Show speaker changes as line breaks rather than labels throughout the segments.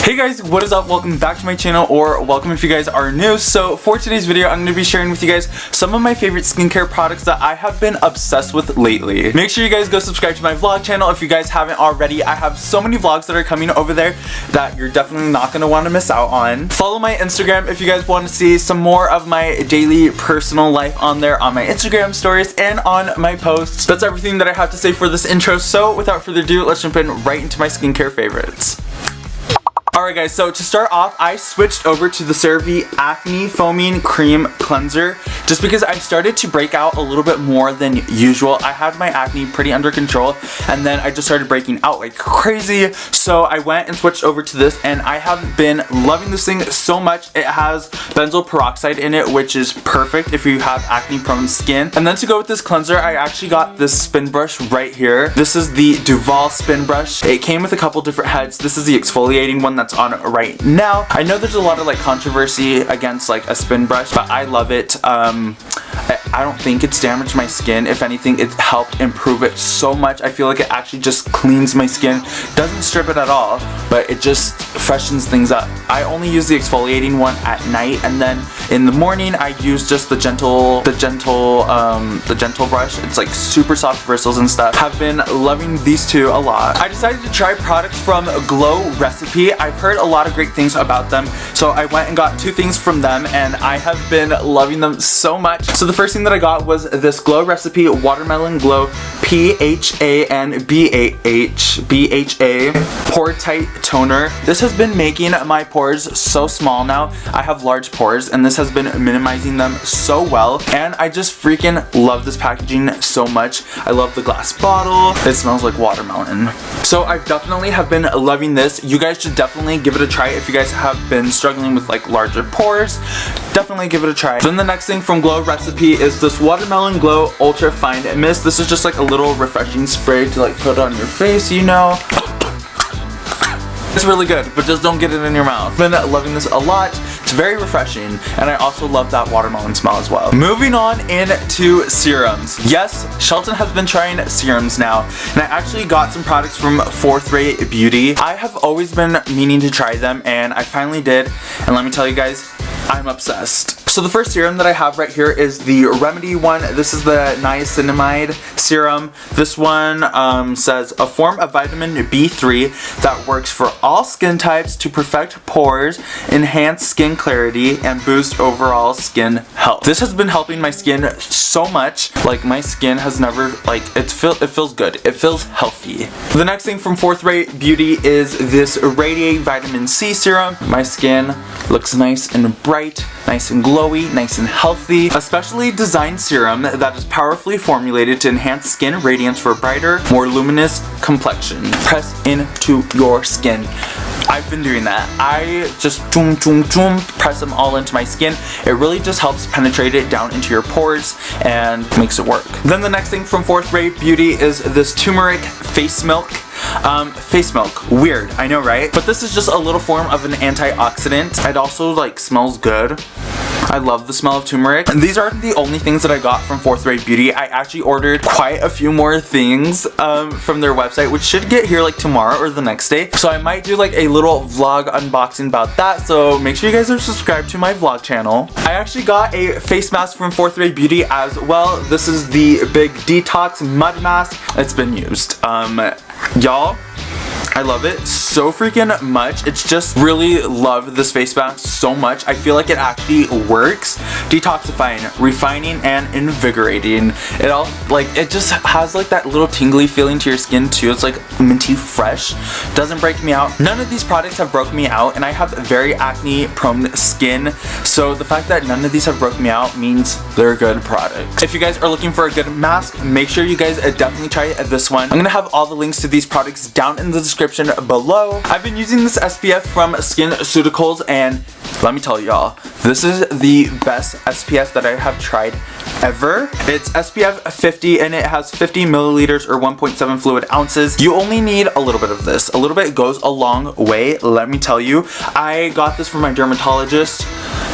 Hey guys, what is up? Welcome back to my channel, or welcome if you guys are new. So for today's video, I'm going to be sharing with you guys some of my favorite skincare products that I have been obsessed with lately. Make sure you guys go subscribe to my vlog channel if you guys haven't already. I have so many vlogs that are coming over there that you're definitely not going to want to miss out on. Follow my Instagram if you guys want to see some more of my daily personal life on there on my Instagram stories and on my posts. That's everything that I have to say for this intro. So without further ado, let's jump in right into my skincare favorites. Alright guys, so to start off, I switched over to the CeraVe Acne Foaming Cream Cleanser just because I started to break out a little bit more than usual. I had my acne pretty under control and then I just started breaking out like crazy. So I went and switched over to this and I have been loving this thing so much. It has benzoyl peroxide in it, which is perfect if you have acne prone skin. And then to go with this cleanser, I actually got this spin brush right here. This is the Duval spin brush. It came with a couple different heads. This is the exfoliating one that's on right now. I know there's a lot of like controversy against like a spin brush, but I love it. I don't think it's damaged my skin. If anything, it helped improve it so much. I feel like it actually just cleans my skin. Doesn't strip it at all, but it just freshens things up. I only use the exfoliating one at night, and then in the morning I use just the gentle brush. It's like super soft bristles and stuff. Have been loving these two a lot. I decided to try products from Glow Recipe. I've heard a lot of great things about them, so I went and got two things from them and I have been loving them so much. So the first thing that I got was this Glow Recipe Watermelon Glow PHA and BHA Pore Tight Toner. This has been making my pores so small now. I have large pores and this has been minimizing them so well, and I just freaking love this packaging so much. I love the glass bottle. It smells like watermelon. So I definitely have been loving this. You guys should definitely give it a try if you guys have been struggling with like larger pores. Definitely give it a try. Then the next thing from Glow Recipe is this Watermelon Glow Ultra Fine Mist. This is just like a little refreshing spray to like put on your face, you know. It's really good, but just don't get it in your mouth. I've been loving this a lot. It's very refreshing, and I also love that watermelon smell as well. Moving on into serums. Yes, Shelton has been trying serums now, and I actually got some products from Fourth Rate Beauty. I have always been meaning to try them, and I finally did, and let me tell you guys, I'm obsessed. So the first serum that I have right here is the Remedy one. This is the niacinamide serum. This one says a form of vitamin B3 that works for all skin types to perfect pores, enhance skin clarity, and boost overall skin health. This has been helping my skin so much. Like my skin has never, like it feels good. It feels healthy. The next thing from Fourth Rate Beauty is this Radiate Vitamin C serum. My skin looks nice and bright, nice and glowy, nice and healthy. A specially designed serum that is powerfully formulated to enhance skin radiance for a brighter, more luminous complexion. Press into your skin. I've been doing that. I just press them all into my skin. It really just helps penetrate it down into your pores and makes it work. Then the next thing from Fourth Rate Beauty is this turmeric face milk. Face milk. Weird, I know, right? But this is just a little form of an antioxidant. It also like smells good. I love the smell of turmeric. And these aren't the only things that I got from Fourth Rate Beauty. I actually ordered quite a few more things from their website, which should get here like tomorrow or the next day. So I might do like a little vlog unboxing about that. So make sure you guys are subscribed to my vlog channel. I actually got a face mask from Fourth Rate Beauty as well. This is the Big Detox Mud Mask. It's been used. Y'all, I love it so freaking much. It's just really love this face mask so much. I feel like it actually works. Detoxifying, refining, and invigorating. It all, like, it just has like that little tingly feeling to your skin too. It's like minty fresh. Doesn't break me out. None of these products have broken me out, and I have very acne prone skin. So the fact that none of these have broken me out means they're good products. If you guys are looking for a good mask, make sure you guys definitely try this one. I'm gonna have all the links to these products down in the description below. I've been using this SPF from SkinCeuticals, and let me tell y'all, this is the best SPF that I have tried ever. It's SPF 50 and it has 50 milliliters or 1.7 fluid ounces. You only need a little bit of this. A little bit goes a long way, let me tell you. I got this from my dermatologist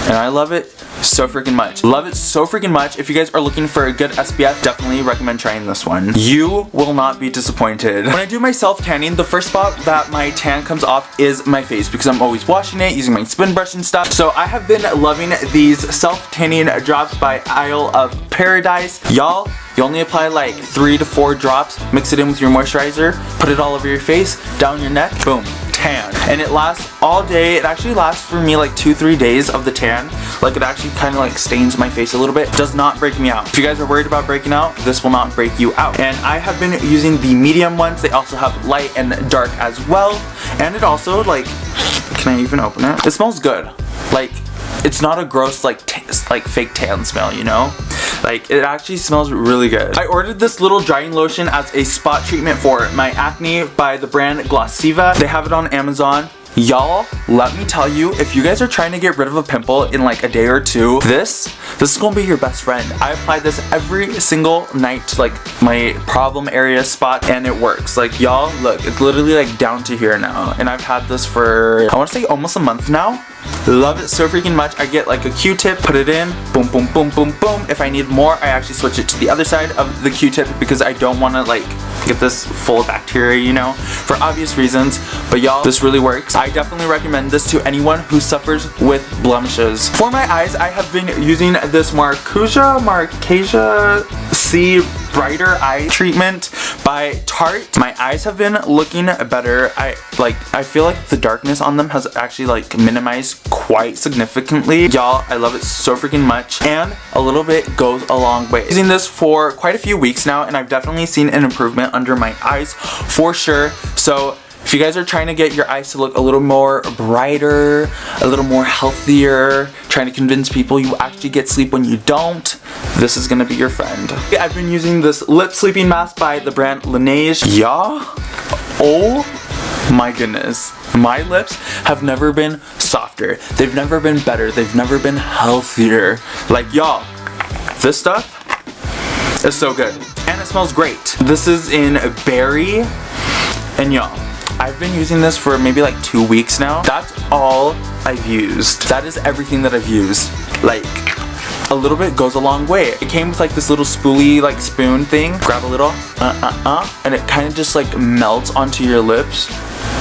and I love it so freaking much. Love it so freaking much. If you guys are looking for a good SPF, definitely recommend trying this one. You will not be disappointed. When I do my self-tanning, the first spot that my tan comes off is my face because I'm always washing it, using my spin brush and stuff. So I have been loving these self-tanning drops by Isle of Paradise. Y'all, you only apply like 3 to 4 drops, mix it in with your moisturizer, put it all over your face, down your neck, boom, tan. And it lasts all day. It actually lasts for me like 2-3 days of the tan. Like it actually kind of like stains my face a little bit. Does not break me out. If you guys are worried about breaking out, this will not break you out. And I have been using the medium ones. They also have light and dark as well. And it also like, can I even open it? It smells good. Like, it's not a gross like fake tan smell, you know? Like, it actually smells really good. I ordered this little drying lotion as a spot treatment for my acne by the brand Glossiva. They have it on Amazon. Y'all, let me tell you, if you guys are trying to get rid of a pimple in like a day or two, this is gonna be your best friend. I apply this every single night to like my problem area spot, and it works. Like, y'all, look, it's literally like down to here now, and I've had this for, I want to say almost a month now. Love it so freaking much. I get like a Q-tip, put it in, boom, boom, boom, boom, boom. If I need more, I actually switch it to the other side of the Q-tip because I don't want to like get this full of bacteria, you know, for obvious reasons. But y'all, this really works. I definitely recommend this to anyone who suffers with blemishes. For my eyes, I have been using this Marcasia C Brighter Eye Treatment by Tarte. My eyes have been looking better. I feel like the darkness on them has actually like minimized quite significantly. Y'all, I love it so freaking much, and a little bit goes a long way. Using this for quite a few weeks now, and I've definitely seen an improvement under my eyes for sure. So if you guys are trying to get your eyes to look a little more brighter, a little more healthier, trying to convince people you actually get sleep when you don't, this is gonna be your friend. I've been using this lip sleeping mask by the brand Laneige. Yeah, oh my goodness. My lips have never been softer. They've never been better. They've never been healthier. Like, y'all, this stuff is so good. And it smells great. This is in berry, and y'all, I've been using this for maybe like 2 weeks now. That's all I've used. That is everything that I've used. Like, a little bit goes a long way. It came with like this little spoolie like spoon thing. Grab a little, and it kind of just like melts onto your lips.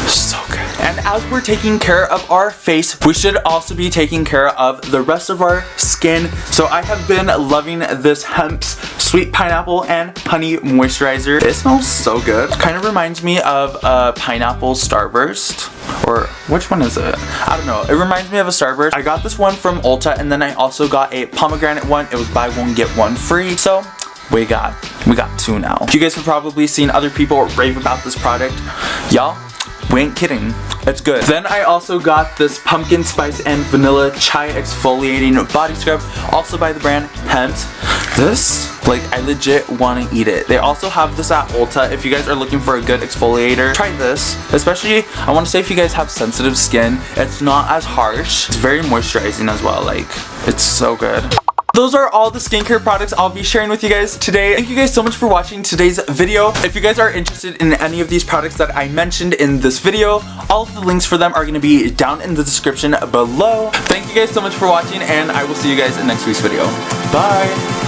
So good. And as we're taking care of our face, we should also be taking care of the rest of our skin. So I have been loving this Hemp's Sweet Pineapple and Honey Moisturizer. It smells so good. Kind of reminds me of a pineapple Starburst. Or which one is it? I don't know. It reminds me of a Starburst. I got this one from Ulta, and then I also got a pomegranate one. It was buy one get one free. So we got 2 now. You guys have probably seen other people rave about this product. Y'all, we ain't kidding. It's good. Then I also got this pumpkin spice and vanilla chai exfoliating body scrub, also by the brand Hemp's. This, like, I legit want to eat it. They also have this at Ulta. If you guys are looking for a good exfoliator, try this. Especially, I want to say if you guys have sensitive skin, it's not as harsh. It's very moisturizing as well. Like, it's so good. Those are all the skincare products I'll be sharing with you guys today. Thank you guys so much for watching today's video. If you guys are interested in any of these products that I mentioned in this video, all of the links for them are going to be down in the description below. Thank you guys so much for watching, and I will see you guys in next week's video. Bye!